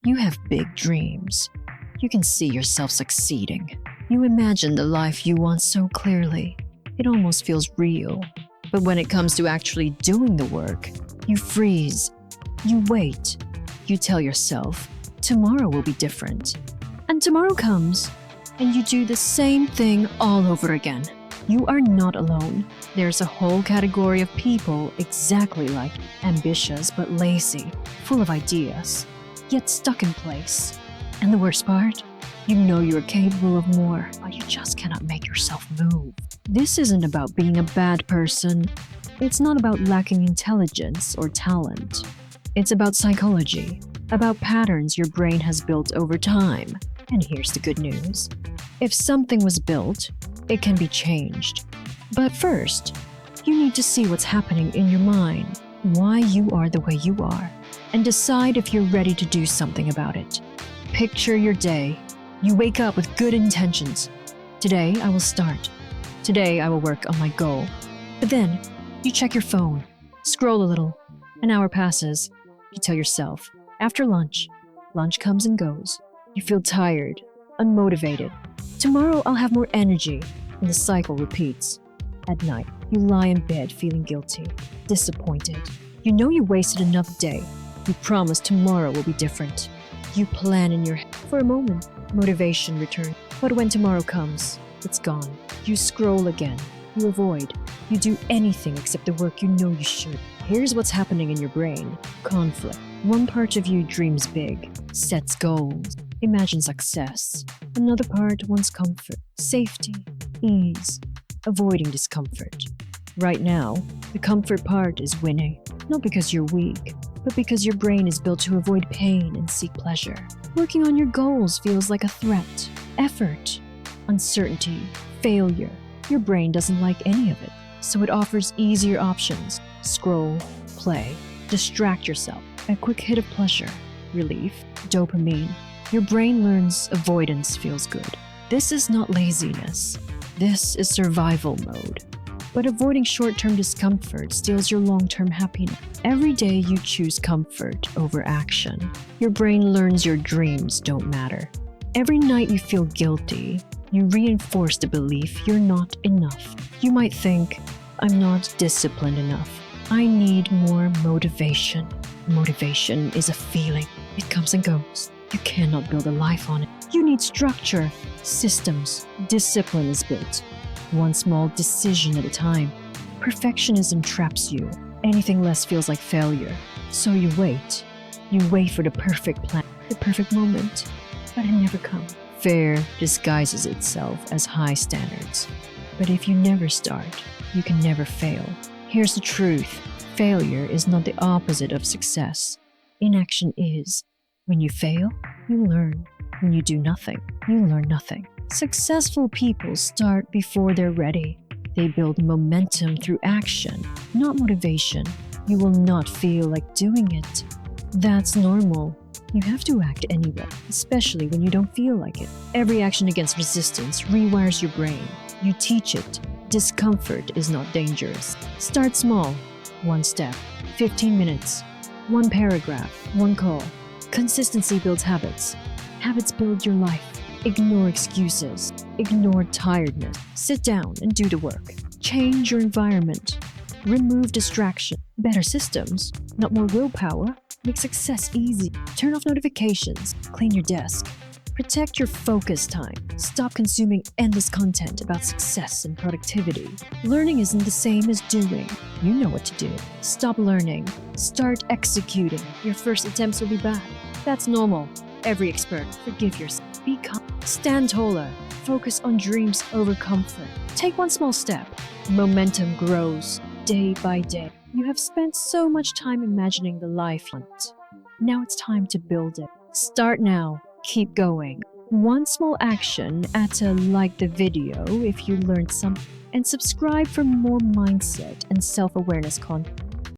You have big dreams. You can see yourself succeeding. You imagine the life you want so clearly. It almost feels real. But when it comes to actually doing the work, you freeze. You wait. You tell yourself, tomorrow will be different. And tomorrow comes, and you do the same thing all over again. You are not alone. There's a whole category of people exactly like you, ambitious but lazy, full of ideas, yet stuck in place. And the worst part? You know you're capable of more, but you just cannot make yourself move. This isn't about being a bad person. It's not about lacking intelligence or talent. It's about psychology, about patterns your brain has built over time. And here's the good news. If something was built, it can be changed. But first, you need to see what's happening in your mind, why you are the way you are, and decide if you're ready to do something about it. Picture your day. You wake up with good intentions. Today, I will start. Today, I will work on my goal. But then, you check your phone, scroll a little. An hour passes. You tell yourself, after lunch comes and goes. You feel tired, unmotivated. Tomorrow, I'll have more energy. And the cycle repeats. At night, you lie in bed feeling guilty, disappointed. You know you wasted another day. You promise tomorrow will be different. You plan in your head. For a moment, motivation returns. But when tomorrow comes, it's gone. You scroll again. You avoid. You do anything except the work you know you should. Here's what's happening in your brain. Conflict. One part of you dreams big, sets goals, imagines success. Another part wants comfort, safety, ease, avoiding discomfort. Right now, the comfort part is winning, not because you're weak, but because your brain is built to avoid pain and seek pleasure. Working on your goals feels like a threat, effort, uncertainty, failure. Your brain doesn't like any of it, so it offers easier options. Scroll, play, distract yourself. A quick hit of pleasure, relief, dopamine. Your brain learns avoidance feels good. This is not laziness. This is survival mode. But avoiding short-term discomfort steals your long-term happiness. Every day you choose comfort over action. Your brain learns your dreams don't matter. Every night you feel guilty, you reinforce the belief you're not enough. You might think, I'm not disciplined enough. I need more motivation. Motivation is a feeling. It comes and goes. You cannot build a life on it. You need structure, systems. Discipline is built. One small decision at a time. Perfectionism traps you. Anything less feels like failure. So you wait. You wait for the perfect plan, the perfect moment. But it never comes. Fear disguises itself as high standards. But if you never start, you can never fail. Here's the truth. Failure is not the opposite of success. Inaction is. When you fail, you learn. When you do nothing, you learn nothing. Successful people start before they're ready. They build momentum through action, not motivation. You will not feel like doing it. That's normal. You have to act anyway, especially when you don't feel like it. Every action against resistance rewires your brain. You teach it. Discomfort is not dangerous. Start small. One step, 15 minutes, one paragraph, one call. Consistency builds habits. Habits build your life. Ignore excuses. Ignore tiredness. Sit down and do the work. Change your environment. Remove distraction. Better systems, not more willpower, make success easy. Turn off notifications. Clean your desk. Protect your focus time. Stop consuming endless content about success and productivity. Learning isn't the same as doing. You know what to do. Stop learning. Start executing. Your first attempts will be bad. That's normal. Every expert. Forgive yourself. Be calm. Stand taller. Focus on dreams over comfort. Take one small step. Momentum grows day by day. You have spent so much time imagining the life you want. Now it's time to build it. Start now. Keep going. One small action at a like the video if you learned something, and subscribe for more mindset and self-awareness content.